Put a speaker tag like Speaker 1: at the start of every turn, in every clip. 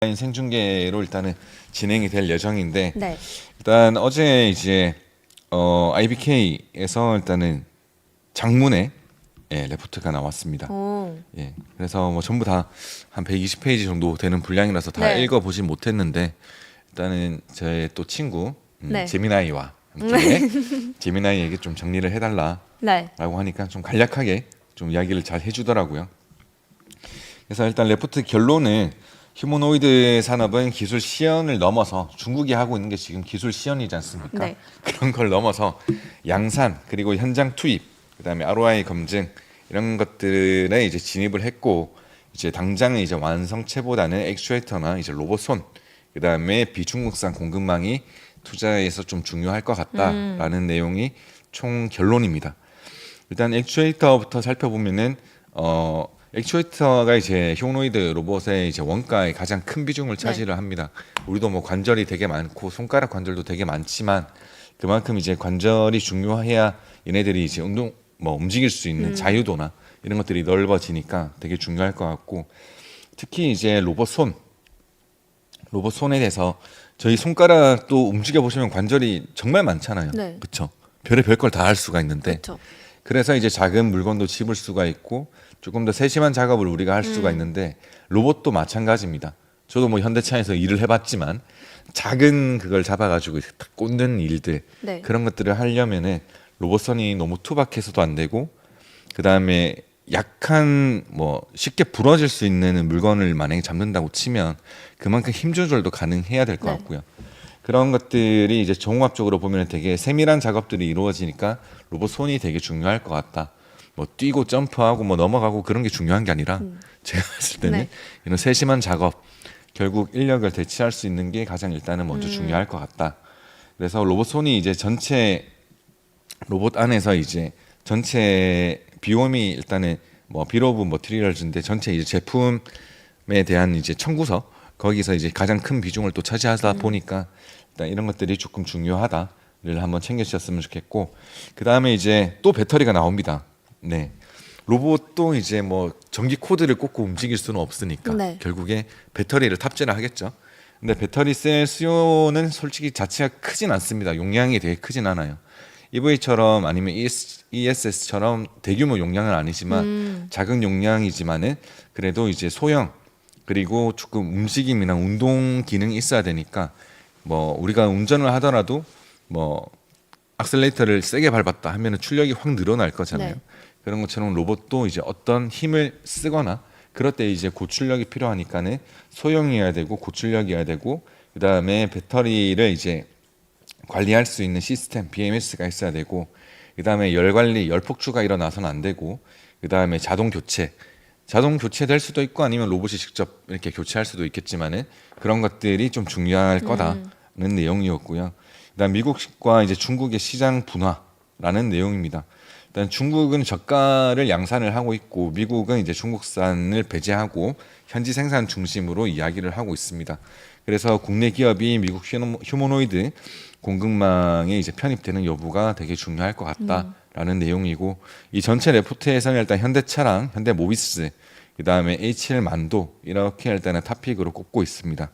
Speaker 1: 온라인 생중계로 일단은 진행이 될 예정인데
Speaker 2: 네.
Speaker 1: 일단 어제 이제 IBK에서 일단은 장문의 레포트가 나왔습니다.
Speaker 2: 오.
Speaker 1: 예, 그래서 뭐 전부 다 한 120페이지 정도 되는 분량이라서 다
Speaker 2: 네.
Speaker 1: 읽어보진 못했는데 일단은 제 또 친구
Speaker 2: 네.
Speaker 1: 제미나이와 함께 제미나이에게 좀 정리를 해달라라고
Speaker 2: 네.
Speaker 1: 하니까 좀 간략하게 좀 이야기를 잘 해주더라고요. 그래서 일단 레포트 결론은 휴머노이드 산업은 기술 시연을 넘어서 중국이 하고 있는 게 지금 기술 시연이지 않습니까?
Speaker 2: 네.
Speaker 1: 그런 걸 넘어서 양산 그리고 현장 투입 그다음에 ROI 검증 이런 것들에 이제 진입을 했고 이제 당장은 이제 완성체보다는 액추에이터나 이제 로봇 손 그다음에 비중국산 공급망이 투자에서 좀 중요할 것 같다라는 내용이 총 결론입니다. 일단 액추에이터부터 살펴보면은 액추에이터가 이제 휴머노이드 로봇의 이제 원가의 가장 큰 비중을 차지를 합니다. 우리도 뭐 관절이 되게 많고 손가락 관절도 되게 많지만 그만큼 이제 관절이 중요해야 얘네들이 이제 움직일 수 있는 자유도나 이런 것들이 넓어지니까 되게 중요할 것 같고 특히 이제 로봇 손에 대해서 저희 손가락도 움직여 보시면 관절이 정말 많잖아요.
Speaker 2: 네.
Speaker 1: 그렇죠? 별의별 걸 다 할 수가 있는데
Speaker 2: 그렇죠.
Speaker 1: 그래서 이제 작은 물건도 집을 수가 있고 조금 더 세심한 작업을 우리가 할 수가 있는데 로봇도 마찬가지입니다. 저도 뭐 현대차에서 일을 해봤지만 작은 그걸 잡아가지고 탁 꽂는 일들
Speaker 2: 네.
Speaker 1: 그런 것들을 하려면은 로봇선이 너무 투박해서도 안 되고 그 다음에 약한 뭐 쉽게 부러질 수 있는 물건을 만약에 잡는다고 치면 그만큼 힘 조절도 가능해야 될 것
Speaker 2: 네.
Speaker 1: 같고요. 그런 것들이 이제 종합적으로 보면 되게 세밀한 작업들이 이루어지니까 로봇 손이 되게 중요할 것 같다. 뭐 뛰고 점프하고 뭐 넘어가고 그런 게 중요한 게 아니라 제가 봤을 때는
Speaker 2: 네.
Speaker 1: 이런 세심한 작업 결국 인력을 대체할 수 있는 게 가장 일단은 먼저 중요할 것 같다. 그래서 로봇 손이 이제 전체 로봇 안에서 이제 전체 비용이 일단은 뭐 빌 오브 머티리얼즈인데 전체 이제 제품에 대한 이제 청구서 거기서 이제 가장 큰 비중을 또 차지하다 보니까 일단 이런 것들이 조금 중요하다를 한번 챙겨주셨으면 좋겠고 그 다음에 이제 또 배터리가 나옵니다. 네. 로봇도 이제 뭐 전기 코드를 꽂고 움직일 수는 없으니까
Speaker 2: 네.
Speaker 1: 결국에 배터리를 탑재를 하겠죠. 근데 배터리 셀 수요는 솔직히 자체가 크진 않습니다. 용량이 되게 크진 않아요. EV처럼 아니면 ESS처럼 대규모 용량은 아니지만 작은 용량이지만은 그래도 이제 소형 그리고 조금 움직임이나 운동 기능이 있어야 되니까 뭐 우리가 운전을 하더라도 뭐 악셀레이터를 세게 밟았다 하면은 출력이 확 늘어날 거잖아요.
Speaker 2: 네.
Speaker 1: 그런 것처럼 로봇도 이제 어떤 힘을 쓰거나 그럴 때 이제 고출력이 필요하니까는 소형이어야 되고 고출력이어야 되고 그다음에 배터리를 이제 관리할 수 있는 시스템 BMS가 있어야 되고 그다음에 열 관리 열 폭주가 일어나서는 안 되고 그다음에 자동 교체될 수도 있고 아니면 로봇이 직접 이렇게 교체할 수도 있겠지만은 그런 것들이 좀 중요할 거다는 내용이었고요. 그다음 미국과 이제 중국의 시장 분화라는 내용입니다. 일단 중국은 저가를 양산을 하고 있고 미국은 이제 중국산을 배제하고 현지 생산 중심으로 이야기를 하고 있습니다. 그래서 국내 기업이 미국 휴머노이드 공급망에 이제 편입되는 여부가 되게 중요할 것 같다라는 내용이고 이 전체 레포트에서는 일단 현대차랑 현대모비스 그다음에 H1 만도 이렇게 일단은 탑픽으로 꼽고 있습니다.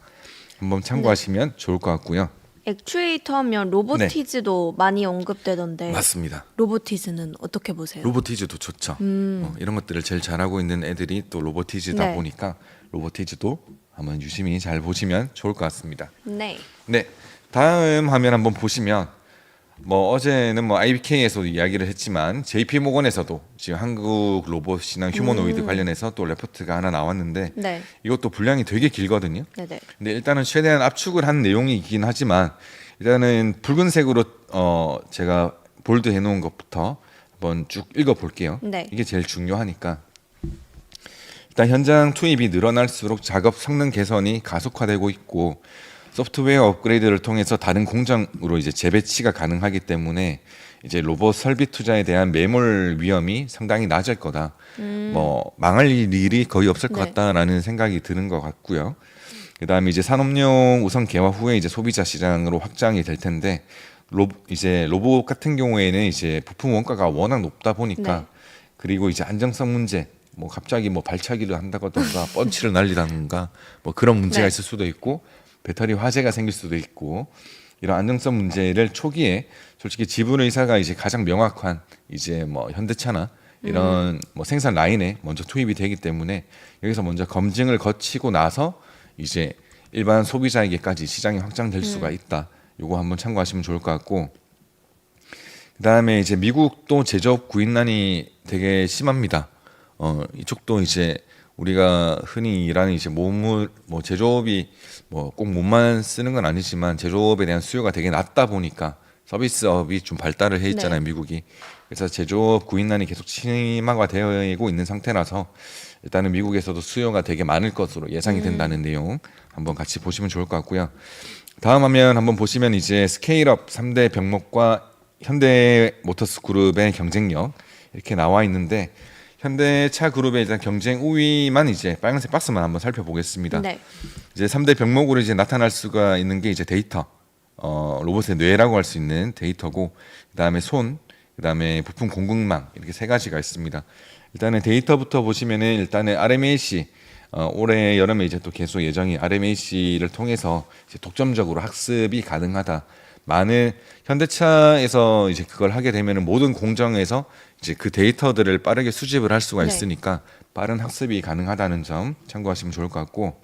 Speaker 1: 한번 참고하시면 좋을 것 같고요.
Speaker 2: 액추에이터 하면 로보티즈도 많이 언급되던데
Speaker 1: 맞습니다.
Speaker 2: 로보티즈는 어떻게 보세요?
Speaker 1: 로보티즈도 좋죠. 이런 것들을 제일 잘하고 있는 애들이 또 로보티즈다
Speaker 2: 네.
Speaker 1: 보니까 로보티즈도 한번 유심히 잘 보시면 좋을 것 같습니다.
Speaker 2: 네.
Speaker 1: 네, 다음 화면 한번 보시면 뭐 어제는 뭐 IBK에서도 이야기를 했지만 JP모건에서도 지금 한국 로봇이나 휴머노이드 관련해서 또 레포트가 하나 나왔는데
Speaker 2: 네.
Speaker 1: 이것도 분량이 되게 길거든요.
Speaker 2: 네네.
Speaker 1: 근데 일단은 최대한 압축을 한 내용이긴 하지만 일단은 붉은색으로 제가 볼드 해놓은 것부터 한번 쭉 읽어볼게요.
Speaker 2: 네.
Speaker 1: 이게 제일 중요하니까 일단 현장 투입이 늘어날수록 작업 성능 개선이 가속화되고 있고 소프트웨어 업그레이드를 통해서 다른 공장으로 이제 재배치가 가능하기 때문에 이제 로봇 설비 투자에 대한 매몰 위험이 상당히 낮을 거다. 뭐 망할 일이 거의 없을 것
Speaker 2: 네.
Speaker 1: 같다라는 생각이 드는 것 같고요. 그다음에 이제 산업용 우선 개화 후에 이제 소비자 시장으로 확장이 될 텐데 이제 로봇 같은 경우에는 이제 부품 원가가 워낙 높다 보니까
Speaker 2: 네.
Speaker 1: 그리고 이제 안정성 문제 뭐 갑자기 뭐 발차기를 한다거든가 펀치를 날리다든가 뭐 그런 문제가
Speaker 2: 네.
Speaker 1: 있을 수도 있고 배터리 화재가 생길 수도 있고 이런 안정성 문제를 초기에 솔직히 지분 의사가 이제 가장 명확한 이제 뭐 현대차나 이런 뭐 생산 라인에 먼저 투입이 되기 때문에 여기서 먼저 검증을 거치고 나서 이제 일반 소비자에게까지 시장이 확장될 수가 있다. 요거 한번 참고하시면 좋을 것 같고 그다음에 이제 미국도 제조업 구인난이 되게 심합니다. 이쪽도 이제 우리가 흔히 일하는 이제 뭐 제조업이 뭐 꼭 몸만 쓰는 건 아니지만 제조업에 대한 수요가 되게 낮다 보니까 서비스업이 좀 발달을 해 있잖아요,
Speaker 2: 네.
Speaker 1: 미국이. 그래서 제조업 구인난이 계속 심화가 되고 있는 상태라서 일단은 미국에서도 수요가 되게 많을 것으로 예상이 된다는 내용 한번 같이 보시면 좋을 것 같고요. 다음 화면 한번 보시면 이제 스케일업 3대 병목과 현대모터스 그룹의 경쟁력 이렇게 나와 있는데 현대차 그룹의 일단 경쟁 우위만 이제 빨간색 박스만 한번 살펴보겠습니다.
Speaker 2: 네.
Speaker 1: 이제 3대 병목으로 이제 나타날 수가 있는 게 이제 데이터, 로봇의 뇌라고 할 수 있는 데이터고, 그다음에 손, 그다음에 부품 공급망 이렇게 세 가지가 있습니다. 일단은 데이터부터 보시면은 일단은 RMAC 올해 여름에 이제 또 계속 예정이 RMAC를 통해서 이제 독점적으로 학습이 가능하다. 많은 현대차에서 이제 그걸 하게 되면은 모든 공정에서 이제 그 데이터들을 빠르게 수집을 할 수가
Speaker 2: 네.
Speaker 1: 있으니까 빠른 학습이 가능하다는 점 참고하시면 좋을 것 같고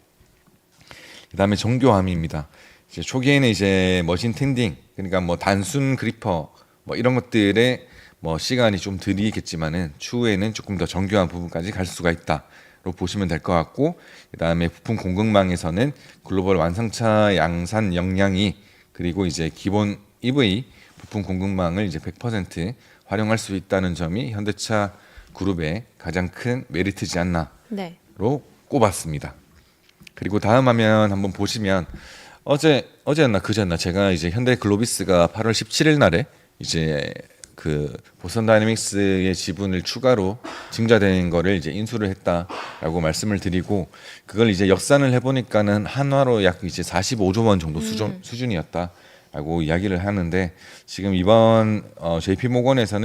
Speaker 1: 그다음에 정교함입니다. 이제 초기에는 이제 머신 텐딩 그러니까 뭐 단순 그리퍼 뭐 이런 것들에 뭐 시간이 좀 들이겠지만은 추후에는 조금 더 정교한 부분까지 갈 수가 있다로 보시면 될 것 같고 그다음에 부품 공급망에서는 글로벌 완성차 양산 역량이 그리고 이제 기본 EV 부품 공급망을 이제 100% 활용할 수 있다는 점이 현대차 그룹의 가장 큰 메리트지 않나로
Speaker 2: 네.
Speaker 1: 꼽았습니다. 그리고 다음 화면 한번 보시면 어제였나 그제였나 제가 이제 현대 글로비스가 8월 17일 날에 이제 그 보선 다이내믹스의 지분을 추가로 증자된 거를 이제 인수를 했다라고 말씀을 드리고 그걸 이제 역산을 해보니까는 한화로 약 이제 45조 원 정도 수준이었다라고 이야기를 하는데 지금 이번 JP 모건에서는